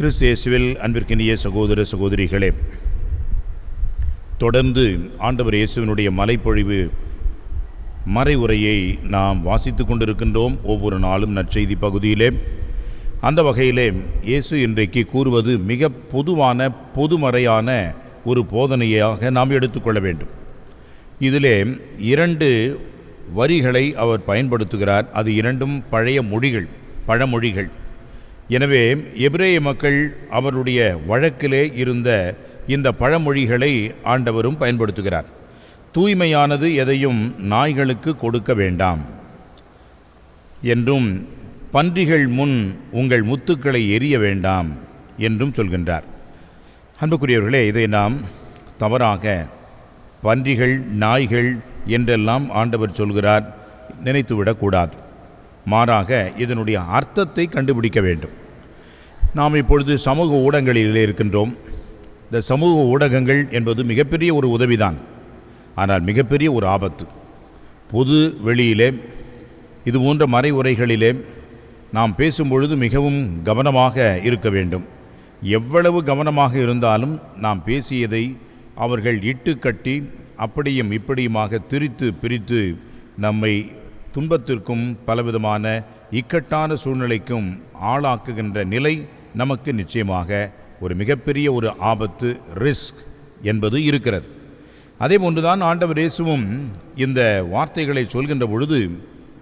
கிறிஸ்து இயேசுவில் அன்பிற்கினிய சகோதர சகோதரிகளே, தொடர்ந்து ஆண்டவர் இயேசுவினுடைய மலைப்பொழிவு மறைவுரையை நாம் வாசித்து கொண்டிருக்கின்றோம். ஒவ்வொரு நாளும் நற்செய்தி பகுதியிலே அந்த வகையிலே இயேசு இன்றைக்கு கூறுவது மிக பொதுமறையான ஒரு போதனையாக நாம் எடுத்துக்கொள்ள வேண்டும். இதிலே 2 வரிகளை அவர் பயன்படுத்துகிறார். அது 2ம் பழமொழிகள். எனவே எபிரேய மக்கள் அவருடைய வழக்கிலே இருந்த இந்த பழமொழிகளை ஆண்டவரும் பயன்படுத்துகிறார். தூய்மையானது எதையும் நாய்களுக்கு கொடுக்க வேண்டாம் என்றும், பன்றிகள் முன் உங்கள் முத்துக்களை எரிய வேண்டாம் என்றும் சொல்கின்றார். அன்புக்குரியவர்களே, இதை நாம் தவறாக பன்றிகள், நாய்கள் என்றெல்லாம் ஆண்டவர் சொல்கிறார் நினைத்துவிடக்கூடாது. மாறாக இதனுடைய அர்த்தத்தை கண்டுபிடிக்க வேண்டும். நாம் இப்பொழுது சமூக ஊடகங்களிலே இருக்கின்றோம். இந்த சமூக ஊடகங்கள் என்பது மிகப்பெரிய ஒரு உதவிதான், ஆனால் மிகப்பெரிய ஒரு ஆபத்து. பொது வெளியிலே இது போன்ற மறைவுரைகளிலே நாம் பேசும்பொழுது மிகவும் கவனமாக இருக்க வேண்டும். எவ்வளவு கவனமாக இருந்தாலும் நாம் பேசியதை அவர்கள் இட்டுக்கட்டி அப்படியும் இப்படியுமாக பிரித்து நம்மை துன்பத்திற்கும் பலவிதமான இக்கட்டான சூழ்நிலைக்கும் ஆளாக்குகின்ற நிலை நமக்கு நிச்சயமாக ஒரு மிகப்பெரிய ஒரு ஆபத்து, ரிஸ்க் என்பது இருக்கிறது. அதே போன்றுதான் ஆண்டவர் இயேசுவும் இந்த வார்த்தைகளை சொல்கின்ற பொழுது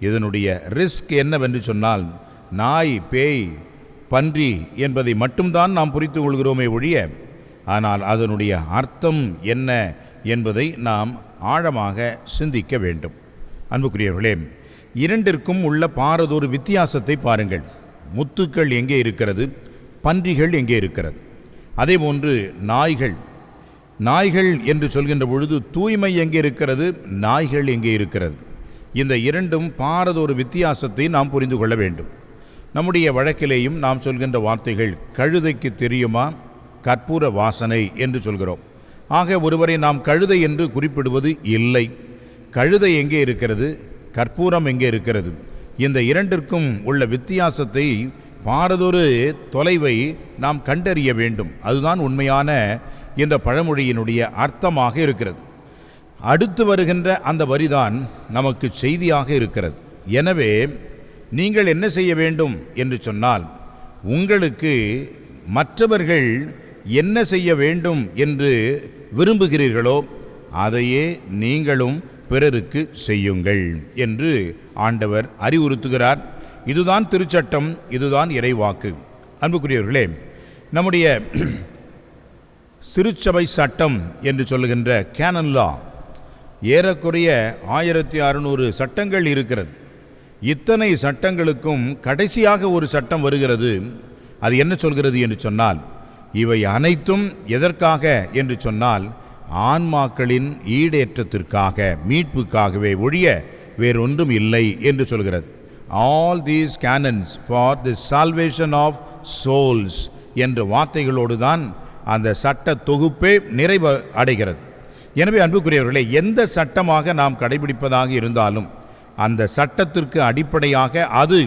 இதனுடைய ரிஸ்க் என்னவென்று சொன்னால், நாய், பேய், பன்றி என்பதை மட்டும்தான் நாம் புரிந்து கொள்கிறோமே ஒழிய, ஆனால் அதனுடைய அர்த்தம் என்ன என்பதை நாம் ஆழமாக சிந்திக்க வேண்டும். அன்புக்குரியவர்களே, 2ற்கும் உள்ள பாரதொரு வித்தியாசத்தை பாருங்கள். முத்துக்கள் எங்கே இருக்கிறது, பன்றிகள் எங்கே இருக்கிறது. அதே போன்று நாய்கள் என்று சொல்கின்ற பொழுது தூய்மை எங்கே இருக்கிறது, நாய்கள் எங்கே இருக்கிறது. இந்த 2ம் பாரதொரு வித்தியாசத்தை நாம் புரிந்து கொள்ள வேண்டும். நம்முடைய வழக்கிலேயும் நாம் சொல்கின்ற வார்த்தைகள், கழுதைக்கு தெரியுமா கற்பூர வாசனை என்று சொல்கிறோம். ஆக ஒருவரை நாம் கழுதை என்று குறிப்பிடுவது இல்லை. கழுதை எங்கே இருக்கிறது, கற்பூரம் எங்கே இருக்கிறது. இந்த 2ற்கும் உள்ள வித்தியாசத்தை, பாரதொரு தொலைவை நாம் கண்டறிய வேண்டும். அதுதான் உண்மையான இந்த பழமொழியினுடைய அர்த்தமாக இருக்கிறது. அடுத்து வருகின்ற அந்த வரிதான் நமக்கு செய்தியாக இருக்கிறது. எனவே நீங்கள் என்ன செய்ய வேண்டும் என்று சொன்னால், உங்களுக்கு மற்றவர்கள் என்ன செய்ய வேண்டும் என்று விரும்புகிறீர்களோ அதையே நீங்களும் பிறருக்கு செய்யுங்கள் என்று ஆண்டவர் அறிவுறுத்துகிறார். இதுதான் திருச்சட்டம், இதுதான் இறைவாக்கு. அன்புக்குரியவர்களே, நம்முடைய சிறுச்சபை சட்டம் என்று சொல்லுகின்ற கேனன் லா ஏறக்குறைய 1600 சட்டங்கள் இருக்கிறது. இத்தனை சட்டங்களுக்கும் கடைசியாக ஒரு சட்டம் வருகிறது. அது என்ன சொல்கிறது என்று சொன்னால், இவை அனைத்தும் எதற்காக என்று சொன்னால், ஆன்மாக்களின் ஈடேற்றத்திற்காக, மீட்புக்காகவே ஒழிய வேறொன்றும் இல்லை என்று சொல்கிறது. All these canons for the salvation of souls என்ற வார்த்தைகளோடு தான் அந்த சட்ட தொகுப்பே நிறைவு அடைகிறது. எனவே அன்புக்குரியவர்களே, எந்த சட்டமாக நாம் கடைபிடிப்பதாக இருந்தாலும் அந்த சட்டத்திற்கு அடிப்படையாக அது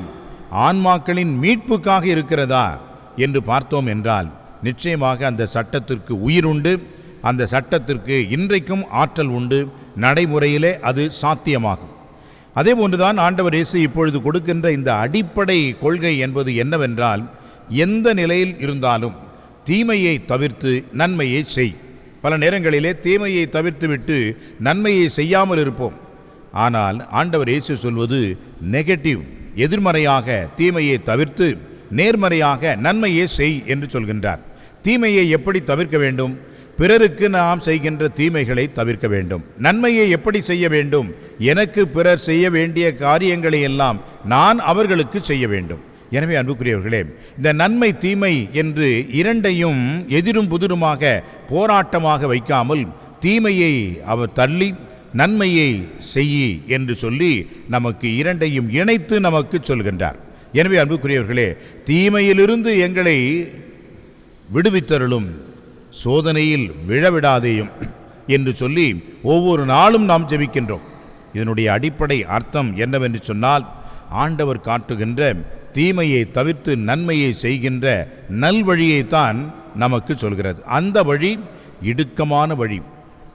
ஆன்மாக்களின் மீட்புக்காக இருக்கிறதா என்று பார்த்தோம் என்றால், நிச்சயமாக அந்த சட்டத்திற்கு உயிர் உண்டு, அந்த சட்டத்திற்கு இன்றைக்கும் ஆற்றல் உண்டு, நடைமுறையிலே அது சாத்தியமாகும். அதே போன்றுதான் ஆண்டவர் இயேசு இப்பொழுது கொடுக்கின்ற இந்த அடிப்படை கொள்கை என்பது என்னவென்றால், எந்த நிலையில் இருந்தாலும் தீமையை தவிர்த்து நன்மையை செய். பல நேரங்களிலே தீமையை தவிர்த்துவிட்டு நன்மையை செய்யாமல் இருப்போம். ஆனால் ஆண்டவர் இயேசு சொல்வது நெகட்டிவ், எதிர்மறையாக தீமையை தவிர்த்து நேர்மறையாக நன்மையை செய் என்று சொல்கின்றார். தீமையை எப்படி தவிர்க்க வேண்டும்? பிறருக்கு நாம் செய்கின்ற தீமைகளை தவிர்க்க வேண்டும். நன்மையை எப்படி செய்ய வேண்டும்? எனக்கு பிறர் செய்ய வேண்டிய காரியங்களை எல்லாம் நான் அவர்களுக்கு செய்ய வேண்டும். எனவே அன்புக்குரியவர்களே, இந்த நன்மை தீமை என்று 2ஐயும் எதிரும் புதிருமாக போராட்டமாக வைக்காமல், தீமையை அவர் தள்ளி நன்மையை செய் என்று சொல்லி நமக்கு 2ஐயும் இணைத்து நமக்கு சொல்கின்றார். எனவே அன்புக்குரியவர்களே, தீமையிலிருந்து எங்களை விடுவித்தருளும், சோதனையில் விழவிடாதேயும் என்று சொல்லி ஒவ்வொரு நாளும் நாம் ஜெபிக்கின்றோம். இதனுடைய அடிப்படை அர்த்தம் என்னவென்று சொன்னால், ஆண்டவர் காட்டுகின்ற தீமையை தவிர்த்து நன்மையை செய்கின்ற நல்வழியைத்தான் நமக்கு சொல்கிறது. அந்த வழி இடுக்கமான வழி,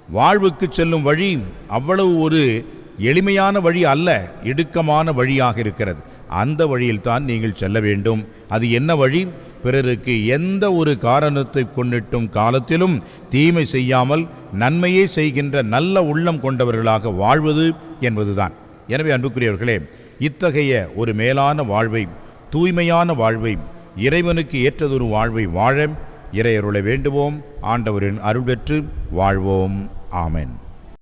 வாழ்வுக்கு செல்லும் வழி அவ்வளவு ஒரு எளிமையான வழி அல்ல, இடுக்கமான வழியாக இருக்கிறது. அந்த வழியில்தான் நீங்கள் செல்ல வேண்டும். அது என்ன வழி? பிறருக்கு எந்த ஒரு காரணத்தை கொண்டிட்டும் காலத்திலும் தீமை செய்யாமல் நன்மையை செய்கின்ற நல்ல உள்ளம் கொண்டவர்களாக வாழ்வது என்பதுதான். எனவே அன்புக்குரியவர்களே, இத்தகைய ஒரு மேலான வாழ்வை, தூய்மையான வாழ்வை, இறைவனுக்கு ஏற்றதொரு வாழ்வை வாழ இறையருளை வேண்டுவோம். ஆண்டவரின் அருள் பெற்று வாழ்வோம். ஆமென்.